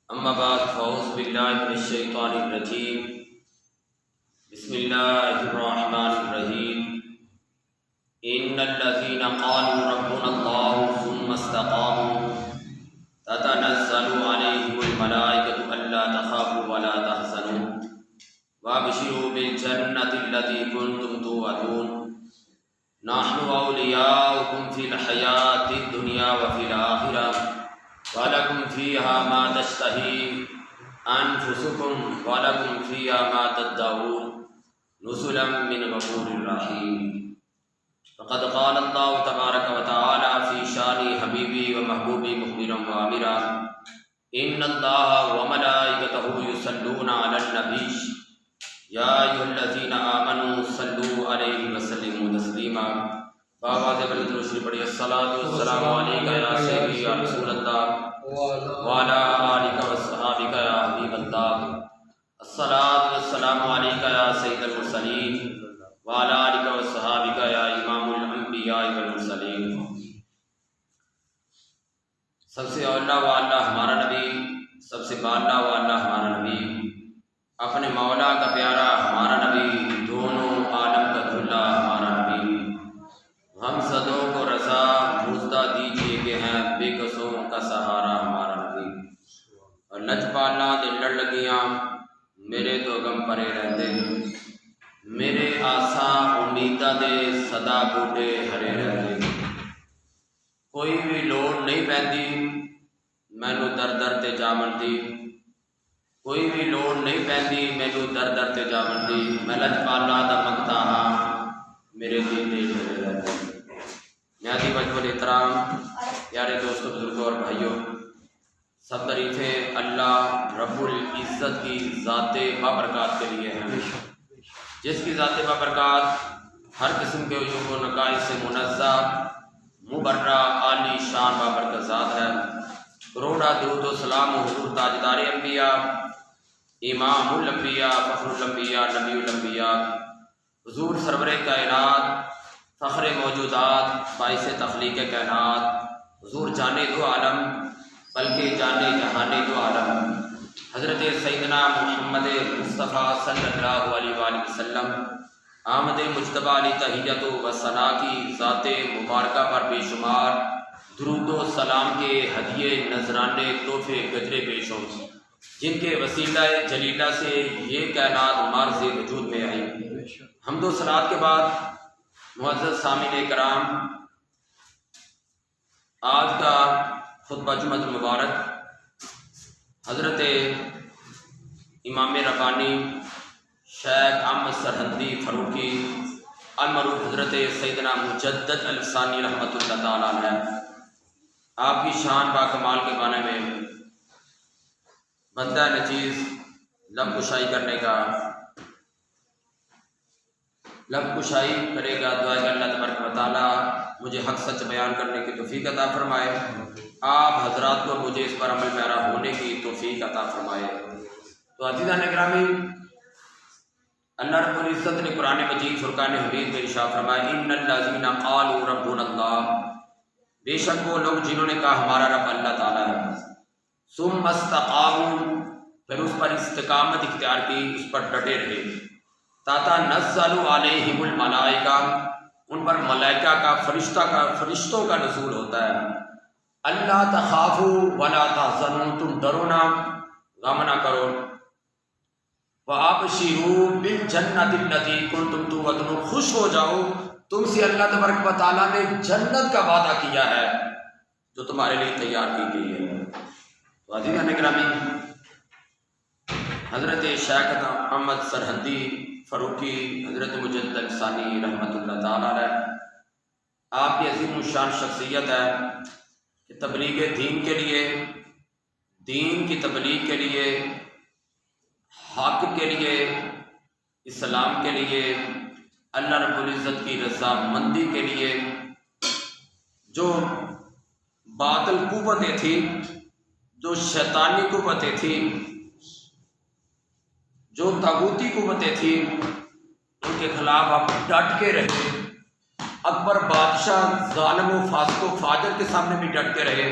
اما بعد فاعوذ باللہ من الشیطان الرجیم بسم اللہ الرحمن الرحیم ان الذین قالوا ربنا اللہ ثم استقاموا تتنزل علیہم الملائکۃ الا تخافوا ولا تحزنوا وابشروا بالجنۃ التي کنتم توعدون نحن اولیاؤکم فی الحیاۃ الدنیا وفی الآخرہ وَلَكُمْ فِيهَا مَا تَشْتَهِي أَنفُسُكُمْ وَلَكُمْ فِيهَا مَا تَدَّعُونَ نُزُلًا مِّنْ غَفُورٍ رَّحِيمٍ فقد قال الله تبارك وتعالى في شان حبيبي ومحبوبي مخبرا وآمرا إن الله وملائكته يصلون على النبي يا أيها الذين آمنوا صلوا عليه وسلموا تسليما بابا سے بلند روشنی پڑھی الصلاۃ والسلام علیکہ یا سیدی یا رسول اللہ وعلی آلک وصحابک یا حبیب اللہ الصلاۃ والسلام علیکہ یا سید المرسلین وعلی آلک وصحابک یا امام الانبیاء والمرسلین۔ سب سے اولا و اعلیٰ ہمارا نبی، سب سے بالا و اعلیٰ ہمارا نبی، اپنے مولا کا پیارا ہمارا نبی، دونوں عالم کا دھلا ہمارا نبی۔ ہم صدوں کو رضا مزدہ دیجیے کہ ہیں بے کسوں کا سہارا ہمارا نبی۔ اور لج پالا دے لڑ لگیاں میرے تو غم پرے رہتے، میرے آساں امیدہ دے صدا بوٹے ہرے رہتے۔ کوئی بھی لوڑ نہیں پیندی مینو در در تے جا مندی، کوئی بھی لوڑ نہیں پیندی مینو در در تے جا مندی۔ میں لج پالا دا منگتا ہاں میرے دل دے ہرے رہتے۔ نیازی وجہ احترام پیارے دوستوں، بزرگوں اور بھائیوں، سب تعریفیں اللہ رب العزت کی ذات بابرکات کے لیے ہیں، جس کی ذات بابرکات ہر قسم کے عیوب و نقائص سے منزہ، مبرہ، عالی شان بابرکت ذات ہے۔ کروڑا درود و سلام حضور تاجدار انبیاء، امام الانبیاء، فخر الانبیاء، نبی الانبیاء، حضور سرور کائنات، فخر موجودات، باعث تخلیق کائنات، حضور جانے دو عالم بلکہ جانے جہانے دو عالم، حضرت سیدنا محمد مصطفیٰ صلی اللہ علیہ وآلہ وسلم، آمد مجتبیٰ علی تحیت و ثنا کی ذات مبارکہ پر بے شمار درود و سلام کے ہدیے، نذرانے، تحفے، گجرے پیش ہوں، جن کے وسیلہ جلیلہ سے یہ کائنات مارز وجود میں آئی۔ حمد و صلوات کے بعد معزز سامعین کرام، آج کا خطبہ جمعہ المبارک حضرت امام ربانی شیخ احمد سرہندی فاروقی المعروف حضرت سیدنا مجدد الثانی رحمۃ اللہ تعالیٰ علیہ، آپ کی شان با کمال کے بارے میں بندہ نچیز لب کشائی کرنے کا، لب کشائی کرے گا۔ دعا کہ اللہ تبارک و تعالیٰ مجھے حق سچ بیان کرنے کی توفیق عطا فرمائے، آپ حضرات کو مجھے اس پر عمل پیرا ہونے کی توفیق عطا فرمائے۔ تو عزیزان گرامی، اللہ رب العزت نے قرآن مجید فرقان حمید میں ارشاد فرمایا ان الذین قالوا ربنا اللہ، بے شک وہ لوگ جنہوں نے کہا ہمارا رب اللہ تعالیٰ ہے، ثم استقاموا، پھر اس پر استقامت اختیار کی، اس پر ڈٹے رہے، تتنزل علیہم الملائکہ، ان پر ملائکہ کا فرشتوں کا نزول ہوتا ہے، اللہ تخافوا ولا تحزنوا، تم ڈرو نہ غم نہ کرو، وابشروا بالجنۃ التی کنتم توعدون، خوش ہو جاؤ، تم سے اللہ تبارک و تعالیٰ نے جنت کا وعدہ کیا ہے جو تمہارے لیے تیار کی گئی ہے۔ تو عزیزان گرامی، حضرت شیخ احمد سرہندی فاروقی حضرت مجدد الثانی رحمۃ اللہ تعالیٰ علیہ، آپ کی عظیم الشان شخصیت ہے کہ تبلیغ دین کے لیے، دین کی تبلیغ کے لیے، حق کے لیے، اسلام کے لیے، اللہ رب العزت کی رضا مندی کے لیے جو باطل قوتیں تھیں، جو شیطانی قوتیں تھیں، جو طاغوتی قوتیں تھیں، ان کے خلاف آپ ڈٹ کے رہے۔ اکبر بادشاہ ظالم و فاسق و فاجر کے سامنے بھی ڈٹ کے رہے،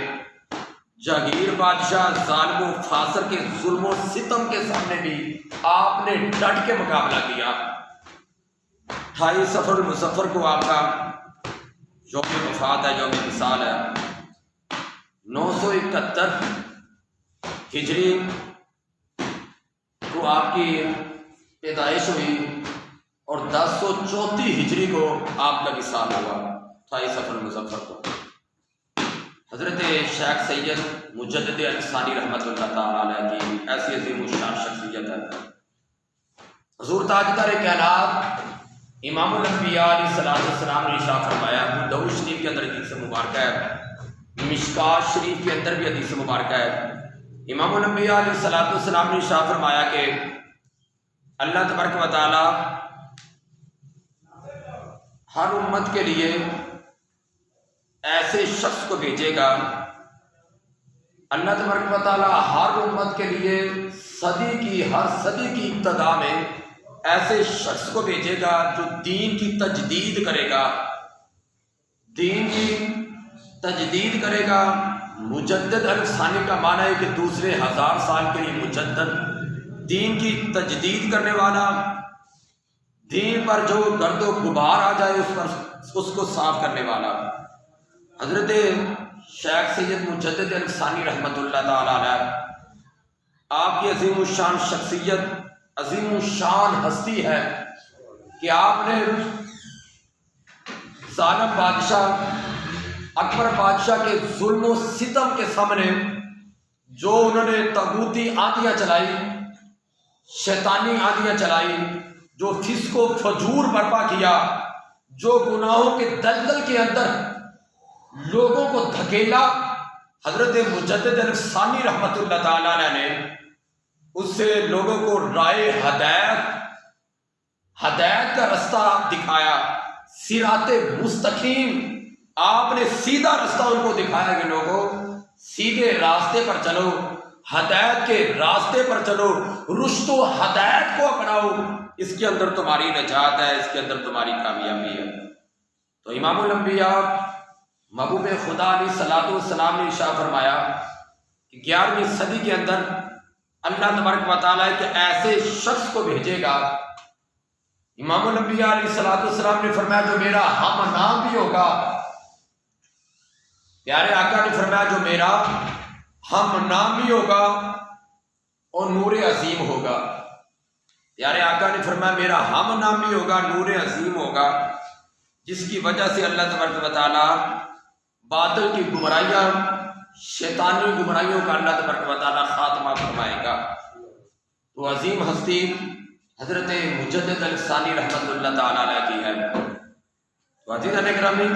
جاگیر بادشاہ ظالم و فاسق کے ظلم و ستم کے سامنے بھی آپ نے ڈٹ کے مقابلہ کیا۔ 28 صفر المظفر کو آپ کا یوم وفات ہے، یوم وصال ہے۔ 971 ہجری کو آپ کی پیدائش ہوئی اور 1034 ہجری کو آپ کا وصال ہوا، 28 صفر المظفر کو۔ حضرت شیخ سید مجدد الفسانی رحمۃ اللہ تعالیٰ علیہ کی ایسی عظیم الشان شخصیت ہے۔ حضور تاجدار کائنات امام الانبیاء علیہ السلام نے ارشاد فرمایا، دعوت شریف کے اندر حدیث مبارکہ ہے، مشکات شریف کے اندر بھی حدیث مبارکہ ہے۔ امام الانبیاء علیہ السلام نے ارشاد فرمایا کہ اللہ تبارک و تعالی ہر امت کے لیے ایسے شخص کو بھیجے گا، اللہ تبارک و تعالی ہر امت کے لیے ہر صدی کی ابتدا میں ایسے شخص کو بھیجے گا جو دین کی تجدید کرے گا، دین کی تجدید کرے گا۔ مجدد الفسانی کا معنی ہے کہ دوسرے 1000 سال کے لیے مجدد، دین کی تجدید کرنے والا، دین پر جو گرد و غبار آ جائے اس کو صاف کرنے والا۔ حضرت شیخ سید مجدد الفسانی رحمۃ اللہ تعالی علیہ آپ کی عظیم الشان شخصیت، عظیم الشان ہستی ہے کہ آپ نے ظالم بادشاہ اکبر بادشاہ کے ظلم و ستم کے سامنے جو انہوں نے طاغوتی آندیاں چلائی، شیطانی آندیاں چلائی، جو فسق و فجور برپا کیا، جو گناہوں کے دلدل کے اندر لوگوں کو دھکیلا، حضرت مجدد الفسانی رحمۃ اللہ تعالی علیہ نے اس سے لوگوں کو رائے ہدایت کا رستہ دکھایا، صراط مستقیم، آپ نے سیدھا رستہ ان کو دکھایا کہ لوگوں سیدھے راستے پر چلو، ہدایت کے راستے پر چلو، رشد و ہدایت کو اپناؤ، اس کے اندر تمہاری نجات ہے، اس کے اندر تمہاری کامیابی ہے۔ تو امام الانبیاء محبوب خدا علیہ الصلوۃ والسلام نے ارشاد فرمایا کہ 11ویں صدی کے اندر اللہ تبارک و تعالیٰ کے ایسے شخص کو بھیجے گا۔ امام الانبیاء علیہ الصلوۃ والسلام نے فرمایا جو میرا ہم نام بھی ہوگا، پیارے آقا نے فرمایا جو میرا ہم نام بھی ہوگا اور نور عظیم ہوگا۔ پیارے آقا نے فرمایا میرا ہم نام بھی ہوگا، نور عظیم ہوگا، جس کی وجہ سے اللہ تبارک و تعالیٰ باطل کی گمراہیاں، شیطانی گمراہیوں کا اللہ تبارک و تعالیٰ خاتمہ فرمائے گا۔ تو عظیم ہستی حضرت مجدد الفسانی رحمۃ اللہ تعالیٰ علیہ کی ہے۔ تو عزیزان گرامی،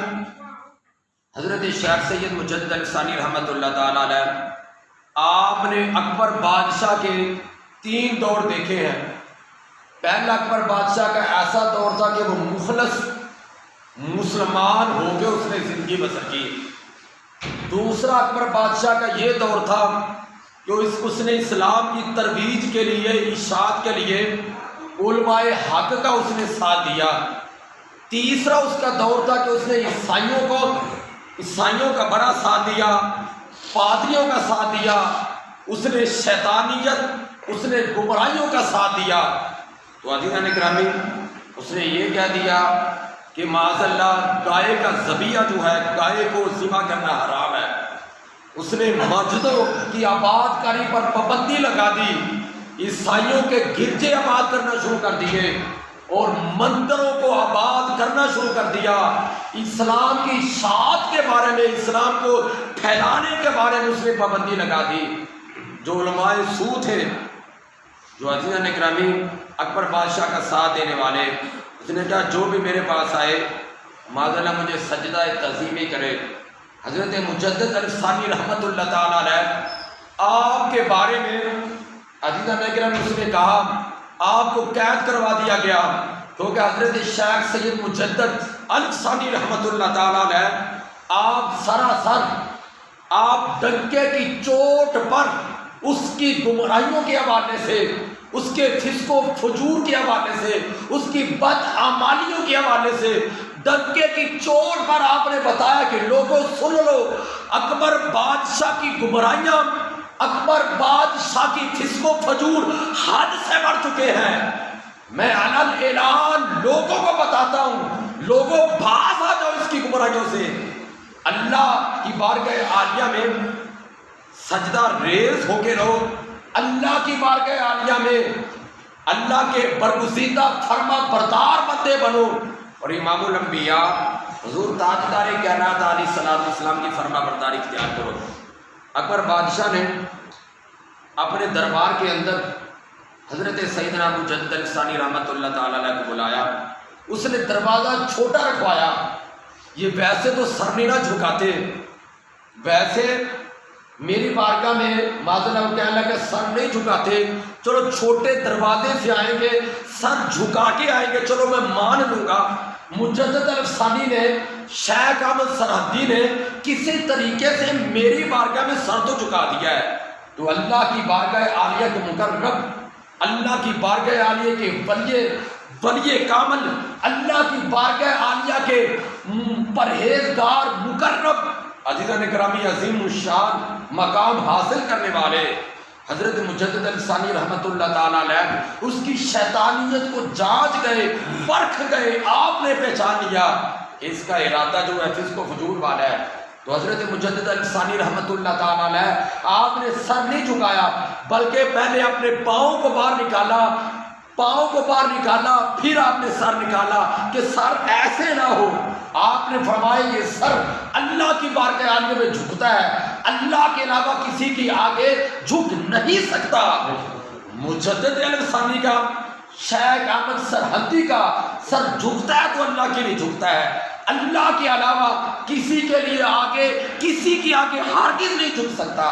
حضرت شیخ سید مجدد الفسانی رحمۃ اللہ تعالیٰ علیہ آپ نے اکبر بادشاہ کے 3 دور دیکھے ہیں۔ پہلا اکبر بادشاہ کا ایسا دور تھا کہ وہ مخلص مسلمان ہو کے اس نے زندگی بسر کی۔ دوسرا اکبر بادشاہ کا یہ دور تھا کہ اس نے اسلام کی ترویج کے لیے، ارشاد کے لیے علماء حق کا اس نے ساتھ دیا۔ تیسرا اس کا دور تھا کہ اس نے عیسائیوں کا بڑا ساتھ دیا، پادریوں کا ساتھ دیا، اس نے شیطانیت، اس نے گمراہیوں کا ساتھ دیا۔ تو عزیزان گرامی، اس نے یہ کہہ دیا کہ معاذ اللہ گائے کا ذبیحہ جو ہے، گائے کو ذبح کرنا حرام ہے۔ اس نے مسجدوں کی آباد کاری پر پابندی لگا دی، عیسائیوں کے گرجے آباد کرنا شروع کر دیے اور مندروں کو آباد کرنا شروع کر دیا۔ اسلام کی اشاعت کے بارے میں، اسلام کو پھیلانے کے بارے میں اس نے پابندی لگا دی۔ جو علماء سو تھے، جو عزیزان گرامی اکبر بادشاہ کا ساتھ دینے والے، اس نے کہا جو بھی میرے پاس آئے معاذ اللہ مجھے سجدہ تعظیمی کرے۔ حضرت مجدد الفسانی رحمۃ اللہ تعالیٰ علیہ آپ کے بارے میں عزیزان اکرام اس نے کہا آپ کو قید کروا دیا گیا، کیونکہ حضرت شیخ سید مجدد الفسانی رحمۃ اللہ تعالیٰ علیہ آپ سراسر آپ ڈنکے کی چوٹ پر اس کی گمراہیوں کے حوالے سے، اس کے فسق و فجور کے حوالے سے، اس کی بدعمالیوں کے حوالے سے ڈنکے کی چوٹ پر آپ نے بتایا کہ لوگوں سن لو، اکبر بادشاہ کی گمراہیاں، اکبر بادشاہ کی فسق و فجور حد سے بڑھ چکے ہیں۔ میں علن اعلان لوگوں کو بتاتا ہوں، لوگوں باز آ جاؤ اس کی گمراہیوں سے۔ اللہ کی بارگاہ عالیہ میں سجدہ ریز ہو کے رہو، اللہ کی بارگاہ عالیہ میں اللہ کے برگزیدہ فرما بردار بندے بنو، اور امام الانبیاء حضور تاجدار کائنات علیہ السلام کی فرما برداری اختیار کرو۔ اکبر بادشاہ نے اپنے دربار کے اندر حضرت سیدنا مجدد الثانی رحمۃ اللہ تعالی علیہ کو بلایا، اس نے دروازہ چھوٹا رکھوایا۔ یہ ویسے تو سر نہیں نہ جھکاتے، ویسے میری بارگاہ میں معذرت کہنے لگا کہ سر نہیں جھکاتے، چلو چھوٹے دروازے سے آئیں گے، سر جھکا کے آئیں گے، چلو میں مان لوں گا۔ مجدد الثانی نے، شیخ احمد سرحدی نے کسی طریقے سے میری بارگاہ میں سر تو جھکا دیا ہے، تو اللہ کی بارگاہ عالیہ کے مقرب، اللہ کی بارگاہ عالیہ کے ولی کامل، اللہ کی بارگاہ عالیہ کے پرہیزگار مقرب، عزیزان گرامی عظیم الشان مقام حاصل کرنے والے حضرت مجدد الثانی رحمۃ اللہ تعالیٰ علیہ اس کی شیطانیت کو جانچ گئے، پرکھ گئے، آپ نے پہچان لیا کہ اس کا ارادہ جو ہے فسق و فجور والا ہے، تو حضرت مجدد الثانی رحمۃ اللہ تعالیٰ علیہ آپ نے سر نہیں جھکایا، بلکہ پہلے اپنے پاؤں کو باہر نکالا، پھر آپ نے سر نکالا کہ سر ایسے نہ ہو۔ آپ نے فرمایا یہ سر اللہ کی بارگاہ عالیہ میں جھکتا ہے، اللہ کے علاوہ کسی کی آگے جھک نہیں سکتا۔ مجدد الثانی کا، شیخ احمد سرحدی کا سر جھکتا ہے تو اللہ کے لیے جھکتا ہے، اللہ کے علاوہ کسی کے لیے آگے، کسی کی آگے ہرگز نہیں جھک سکتا۔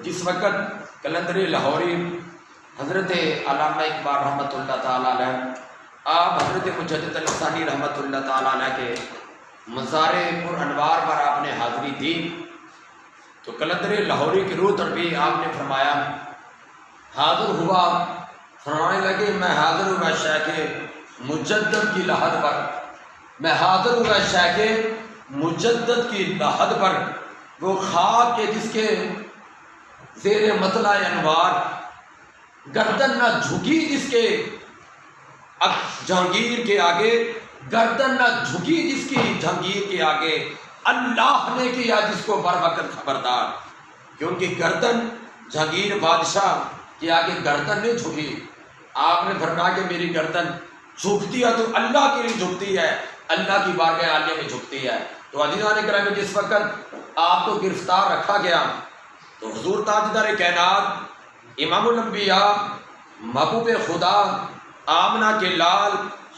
جس وقت قلندر لاہوری حضرت علامہ اقبال رحمۃ اللہ تعالیٰ علیہ، آپ حضرت مجدد الثانی رحمۃ اللہ تعالیٰ علیہ کے مزار پر انوار پر آپ نے حاضری دی، تو قلندر لاہوری کی روح تڑپی، آپ نے فرمایا حاضر ہوا، فرمانے لگے میں حاضر ہوا شیخ مجدد کی لحد پر، میں حاضر ہوا شیخ مجدد کی لحد پر، وہ خاک کے جس کے زیر مطلع انوار گردن نہ جھکی، جس کے جہانگیر کے آگے گردن نہ جھکی، جس کی جہانگیر کے آگے اللہ نے کیا جس کو بر وقت خبردار، کہ ان کی گردن جہانگیر بادشاہ کے آگے گردن نہیں جھکی۔ آپ نے فرمایا کہ میری گردن جھکتی ہے تو اللہ کے لیے جھکتی ہے، اللہ کی بارگاہ عالیہ میں جھکتی ہے۔ تو عزیزان گرامی جس وقت آپ کو گرفتار رکھا گیا تو حضور تاجدار کائنات امام الانبیاء محبوب خدا آمنہ کے لال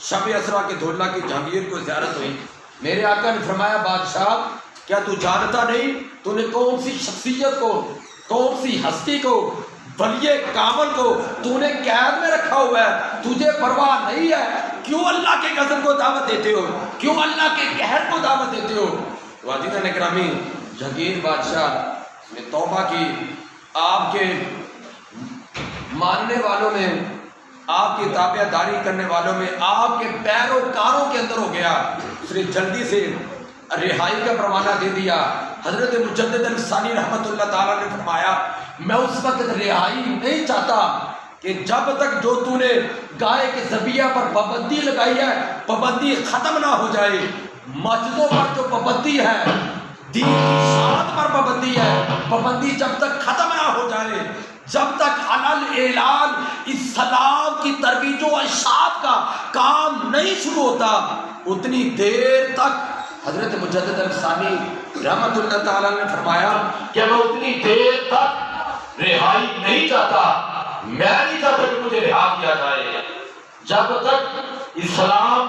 شب اسرا کے دھولہ کی جہانگیر کو زیارت ہوئی۔ میرے آقا نے فرمایا بادشاہ کیا تو جانتا نہیں تو نے کون سی شخصیت کو، کون سی ہستی کو، ولی کامل کو تو نے قید میں رکھا ہوا ہے، تجھے پرواہ نہیں ہے؟ کیوں اللہ کے غضب کو دعوت دیتے ہو؟ کیوں اللہ کے قہر کو دعوت دیتے ہو؟ تو عزیزان گرامی جہانگیر بادشاہ نے توبہ کی، آپ کے ماننے والوں میں، آپ کی تابع داری کرنے والوں میں، آپ کے پیروکاروں کے اندر ہو گیا، اس نے جلدی سے رہائی کا پروانہ دے دیا۔ حضرت مجدد الثانی رحمۃ اللہ تعالیٰ نے فرمایا میں اس وقت رہائی نہیں چاہتا کہ جب تک جو تو نے گائے کے ذبیحہ پر پابندی لگائی ہے پابندی ختم نہ ہو جائے، مسجدوں پر جو پابندی ہے، دین کی شاعت پر پابندی ہے، پابندی جب تک ختم نہ ہو جائے، جب تک علل اعلان اسلام کی ترویج و اشاعت کا کام نہیں شروع ہوتا، اتنی دیر تک حضرت مجدد الثانی رحمۃ اللہ تعالیٰ نے فرمایا کہ میں اتنی دیر تک رہائی نہیں چاہتا، میں نہیں چاہتا کہ مجھے رہا کیا جائے جب تک اسلام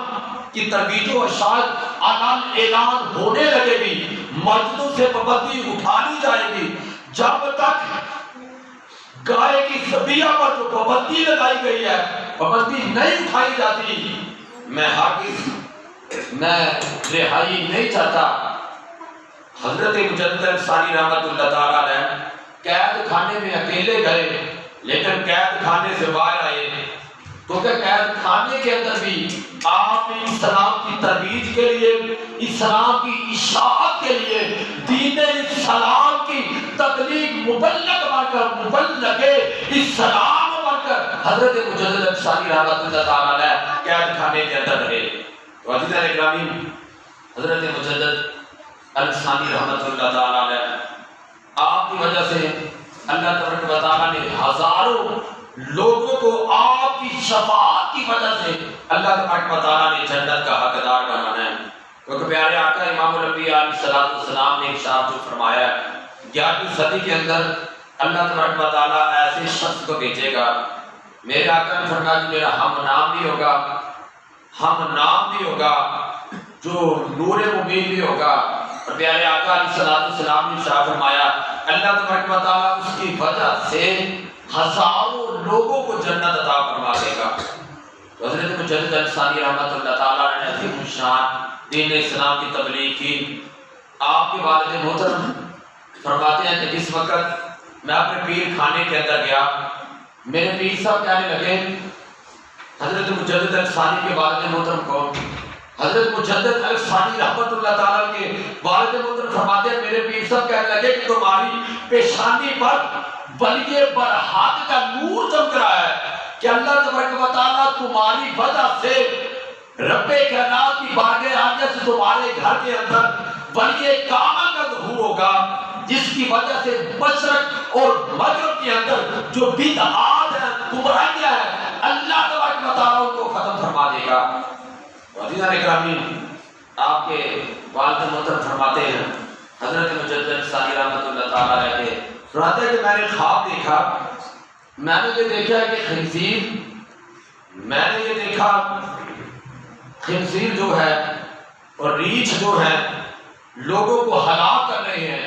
کی ترویج و اشاعت علل اعلان ہونے لگے گی، مسجدوں سے پابندی اٹھا لی جائے گی، جب تک گائے کی ذبیحہ پر جو پابندی لگائی گئی ہے پابندی نہیں اٹھائی جاتی، میں رہائی نہیں چاہتا۔ حضرت مجدد الثانی رحمۃ اللہ تعالیٰ علیہ قید خانے میں اکیلے گئے، لیکن قید خانے سے باہر آئے کیونکہ قید خانے کے اندر بھی آپ نے اسلام کی ترویج کے لیے، اسلام کی اشاعت کے لیے، دین اسلام کی تبلیغ مبلغ بن کر، مبلغ اسلام بن کر حضرت مجدد انصاری رحمۃ اللہ تعالی علیہ قید خانے کے اندر رہے۔ تو عزیزان اکرامی، حضرت مجدد انصاری رحمۃ اللہ تعالی علیہ آپ کی وجہ سے اللہ تبارک و تعالیٰ نے ہزاروں لوگوں کو آپ کی شفاعت کی وجہ سے اللہ تبارک و تعالیٰ نے جنت کا حقدار بنانا ہے۔ کیونکہ پیارے آقا امام الانبیاء علیہ السلام نے ارشاد جو فرمایا ہے 11ویں صدی کے اندر اللہ تبارک و تعالیٰ ایسے شخص کو بھیجے گا، میرے آقا نے فرمایا جو میرا ہم نام بھی ہوگا، جو نور مبین بھی ہوگا، اور پیارے آقا علیہ السلام نے ارشاد فرمایا اللہ تبارک و تعالیٰ اس کی وجہ سے ہزاروں لوگوں کو جنت عطا فرما دے گا۔ تو حضرت مجدد انصاری رحمۃ اللہ تعالیٰ نے عظیم الشان دین اسلام کی تبلیغ کی۔ آپ کے والد محترم فرماتے ہیں کہ جس وقت میں اپنے پیر خانے کے اندر گیا، میرے پیر صاحب کہنے لگے حضرت مجدد انصاری کے والد محترم کو، حضرت مجدد انصاری رحمۃ اللہ تعالیٰ کے والد محترم فرماتے ہیں میرے پیر صاحب کہنے لگے کہ تمہاری پیشانی پر ولی برحق کا نور چمک رہا ہے کہ اللہ تبارک و تعالیٰ تمہاری وجہ سے رب کائنات کی بارگاہ عالیہ سے تمہارے گھر کے اندر ولی کامل کا ظہور ہوگا، جس کی وجہ سے مشرق اور مغرب کے اندر جو بدعات ہیں، گمراہیاں ہیں، اللہ تبارک و تعالیٰ ان کو ختم فرما دے گا۔ عزیزان اکرامی، آپ کے والد محترم فرماتے ہیں حضرت مجدد انصاری رحمۃ اللہ تعالیٰ علیہ کے فرماتے ہیں کہ میں نے خواب دیکھا، میں نے یہ دیکھا کہ خنزیر جو ہے اور ریچھ جو ہے لوگوں کو ہلاک کر رہے ہیں۔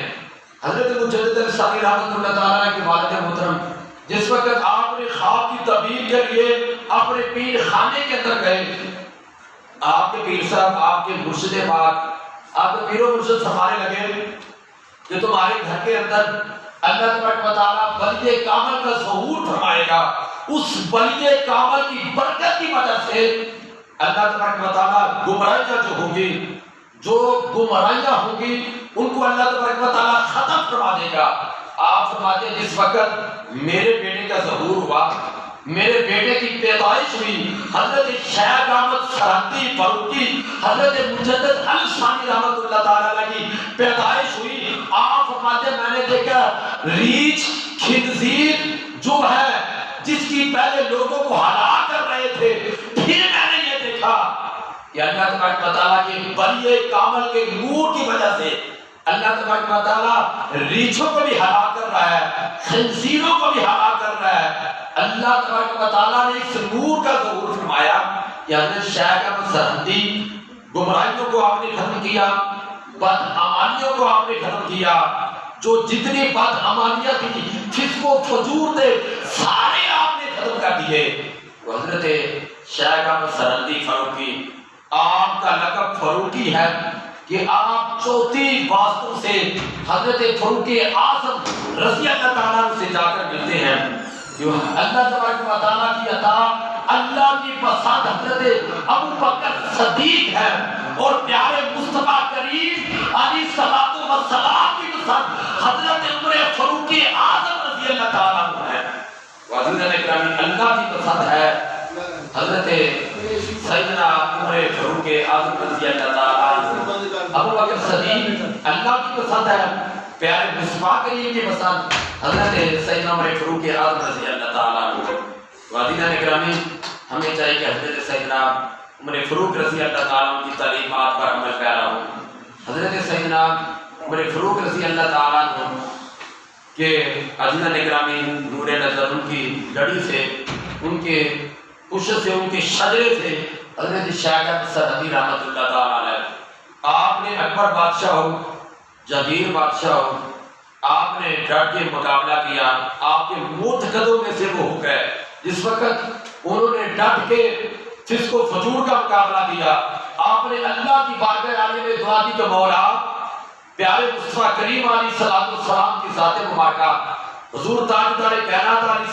حضرت مجدد انصاری رحمۃ اللہ تعالیٰ کے والد محترم جس وقت آپ نے خواب کی تعبیر کے لیے اپنے پیر خانے کے اندر گئے، آپ کے پیر صاحب، آپ کے مرشد پاک، آپ کے پیر و مرشد فرمانے لگے کہ تمہارے گھر کے اندر اللہ تبارک و تعالیٰ ولی کامل کا ظہور فرمائے گا، اس ولی کامل کی برکت کی وجہ سے اللہ تبارک و تعالیٰ گمراہیاں جو ہوں گی ان کو اللہ تبارک و تعالیٰ ختم فرما دے گا۔ آپ فرماتے ہیں جس وقت میرے بیٹے کا ظہور ہوا، میرے بیٹے کی پیدائش ہوئی، حضرت شیخ احمد سرہندی فاروقی حضرت مجدد انصاری رحمۃ اللہ تعالیٰ کی پیدائش ہوئی، آپ فرماتے ہیں میں نے دیکھا ریچھ خنزیر جو ہے جس کی پہلے لوگوں کو ہلاک کر رہے تھے، پھر میں نے یہ دیکھا کہ اللہ تبارک و تعالیٰ کے ولی کامل کے نور کی وجہ سے اللہ تبارک و تعالیٰ ریچھوں کو بھی ہلاک کر رہا ہے، خنزیروں کو بھی ہلاک کر رہا ہے۔ اللہ تبارک و تعالیٰ نے اس نور کا ظہور فرمایا کہ حضرت شیخ احمد سرہندی گمراہیوں کو آپ نے ختم کیا، بدعمالیوں کو آپ نے ختم کیا، جو جتنی بدعمالیاں تھی، فسق و فجور تھے، سارے آپ نے ختم کر دیے۔ حضرت شیخ احمد سرہندی فاروقی، آپ کا لقب فاروقی ہے کہ آپ 34 واسطوں سے حضرت فاروق اعظم رضی اللہ تعالیٰ عنہ سے جا کر ملتے ہیں۔ جو اللہ تبارک و تعالیٰ کی عطا، اللہ کی پسند حضرت ابو بکر صدیق ہے، اور پیارے مصطفیٰ کریم علیہ السلام کی پسند حضرت عمر فاروق اعظم رضی اللہ تعالیٰ عنہ ہے۔ عزیزان اکرامی، اللہ کی پسند ہے حضرت سیدنا عمر فاروق اعظم رضی اللہ تعالیٰ عنہ، ابو بکر صدیق اللہ کی پسند ہے، پیارے مصطفیٰ کریم کی پسند حضرت سیدنا عمر فاروق اعظم رضی اللہ تعالیٰ عنہ۔ عزیزان اکرامی، ہمیں چاہیے کہ حضرت سیدنا عمر فاروق رضی اللہ تعالیٰ عنہ کی تعلیمات پر عمل پیرا ہو۔ حضرت سیدنا عمر فاروق رضی اللہ تعالیٰ عنہ کہ عزیزان اکرامی نور نظر ان کی لڑی سے، ان کے پشت سے، ان کے شجرے سے حضرت شیخ احمد سرہندی رحمۃ اللہ تعالیٰ علیہ، آپ نے اکبر بادشاہ ہو، جہانگیر بادشاہ ہو، آپ نے ڈٹ کے مقابلہ کیا، آپ کے مرتکزوں میں سے وہ ہو گئے جس وقت انہوں نے ڈٹ کے فسق و فجور کا مقابلہ کیا۔ آپ نے اللہ کی بارگاہ عالیہ میں دعا کی کہ مولا پیارے مصطفیٰ کریم علیہ السلام کی ذات مبارکہ، حضور تاجدار کائنات علیہ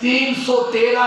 313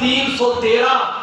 313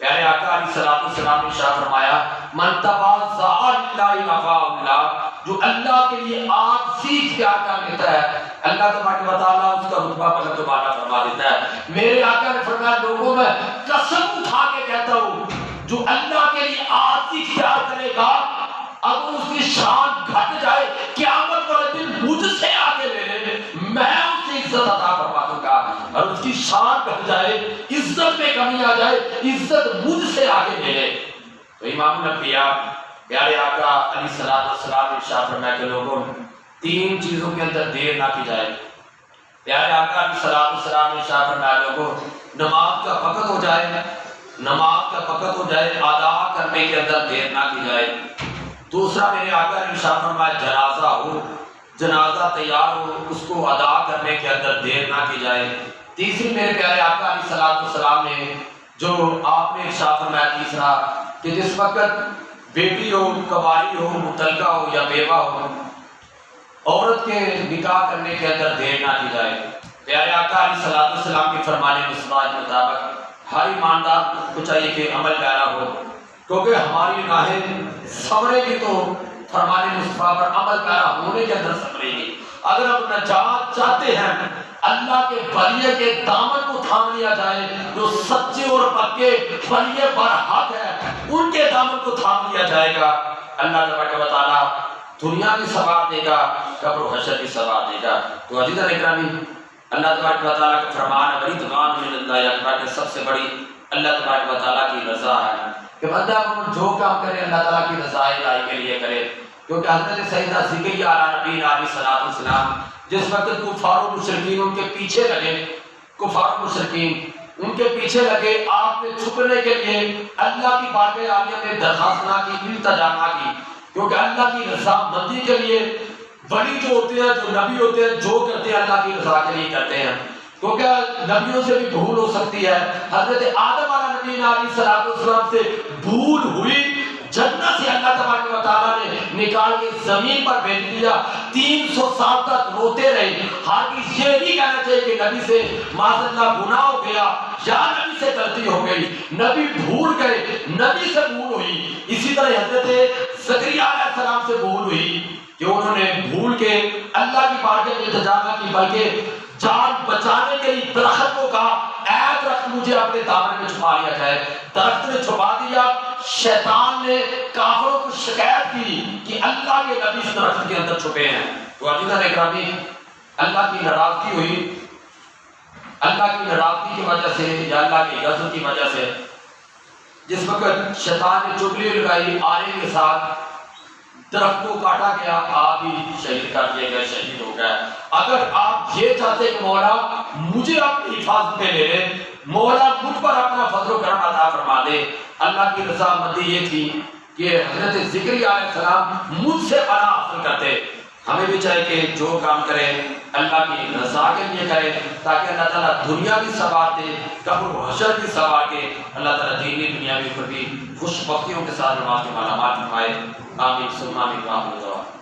پیارے آقا علیہ الصلوۃ والسلام نے ارشاد فرمایا من تواضع للہ رفعہ اللہ، جو اللہ کے لیے عاجزی اختیار کر لیتا ہے اللہ تبارک و تعالیٰ اس کا رتبہ بلند و بالا فرما دیتا ہے۔ میرے آقا نے فرمایا لوگوں میں قسم اٹھا کے کہتا ہوں جو اللہ کے لیے عاجزی اختیار کرے گا اگر اس کی شان گھٹ جائے قیامت والے دن مجھ سے آگے لے لے، میں اس سے عزت عطا فرما دوں گا، اور اس کی شان گھٹ جائے عزت میں کمی آ جائے عزت مجھ سے آگے لے لے۔ تو امام الانبیاء پیارے آقا علیہ الصلوۃ والسلام نے ارشاد فرمایا کہ لوگوں تین چیزوں کے اندر دیر نہ کی جائے۔ پیارے آقا علیہ الصلوۃ والسلام نے ارشاد فرمایا لوگوں نماز کا وقت ہو جائے، نماز کا وقت ہو جائے ادا کرنے کے اندر دیر نہ کی جائے۔ دوسرا میرے آقا نے ارشاد فرمایا جنازہ ہو، جنازہ تیار ہو، اس کو ادا کرنے کے اندر دیر نہ کی جائے۔ تیسری میرے پیارے آقا علیہ الصلوۃ والسلام نے جو آپ نے ارشاد فرمایا تیسرا کہ جس وقت بیٹی ہو، کنواری ہو، مطلقہ ہو یا بیوہ ہو، عورت کے نکاح کرنے کے اندر دیر نہ کی جائے۔ پیارے آقا علیہ الصلوۃ والسلام کے فرمان مصطفیٰ کے مطابق ہر ایماندار کو چاہیے کہ عمل پیرا ہو، کیونکہ ہماری راہیں سمرے گی تو فرمان مصطفیٰ پر عمل پیرا ہونے کے اندر سمرے گی۔ اگر ہم نجات چاہتے ہیں اللہ کے ولی کے دامن کو تھام لیا جائے، جو سچے اور پکے ولی برحق ہے ان کے دامن کو تھام لیا جائے گا، اللہ تبارک و تعالیٰ دنیا بھی ثواب دے گا، قبر و حشر بھی ثواب دے گا۔ تو عزیزان اکرامی اللہ تبارک و تعالیٰ کا فرمان ہے رضوان من اللہ اکبر، کہ سب سے بڑی اللہ تبارک و تعالیٰ کی رضا ہے کہ بندہ جو کام کرے اللہ تعالیٰ کی رضا الہی کے لیے کرے۔ کیونکہ حضرت سیدنا زکریا علیہ نبی علیہ الصلوۃ والسلام جس وقت کفار و مشرکین ان کے پیچھے لگے، کفار و مشرکین ان کے پیچھے لگے، آپ نے چھپنے کے لیے اللہ کی بارگاہ عالیہ میں درخواست نہ کی، التجا نہ کی، کیونکہ اللہ کی رضا مندی کے لیے ولی جو ہوتے ہیں، جو نبی ہوتے ہیں، جو کرتے ہیں اللہ کی رضا کے لیے کرتے ہیں، کیونکہ نبیوں سے بھی بھول ہو سکتی ہے۔ حضرت آدم علیہ نبی علیہ الصلوۃ والسلام سے بھول ہوئی، جنت سے اللہ تبارک و تعالیٰ نے نکال کے زمین پر بھیج دیا، 300 سال تک روتے رہے۔ ہرگز یہ نہیں کہنا چاہیے کہ نبی سے معاذ اللہ گناہ ہو گیا یا نبی سے غلطی ہو گئی، نبی بھول گئے، نبی سے بھول ہوئی۔ اسی طرح حضرت زکریا علیہ السلام سے بھول ہوئی کہ انہوں نے بھول کے اللہ کی بارگاہ میں التجا نہ کی، بلکہ جان بچانے کے لیے درخت کو کہا اے درخت مجھے اپنے دامن میں چھپا لیا جائے۔ درخت نے چھپا دیا، شیطان نے کافروں کو شکایت کی کہ اللہ کے نبی اس درخت کے اندر چھپے ہیں۔ تو عزیزان اکرامی اللہ کی ناراضگی ہوئی، اللہ کی ناراضگی کی وجہ سے یا اللہ کی غضب کی وجہ سے جس وقت شیطان نے چغلی لگائی، آرے کے ساتھ درخت کو کاٹا گیا، آپ ہی شہید کر دیے گئے، شہید ہو گئے۔ اگر آپ یہ چاہتے کہ مولا مجھے اپنی حفاظت میں لے لے، مولا مجھ پر اپنا فضل و کرم عطا فرما دے، اللہ کی رضا مندی یہ تھی کہ حضرت زکریا علیہ السلام مجھ سے پناہ حاصل کرتے۔ ہمیں بھی چاہیے کہ جو کام کرے اللہ کی رضا کے لیے کرے، تاکہ اللہ تعالیٰ دنیا بھی ثواب دے، قبر و حشر بھی ثواب دے، اللہ تعالیٰ دینی دنیا بھی خوش بختیوں کے ساتھ نماز کے مالا مال فرمائے۔ آمین ثم آمین۔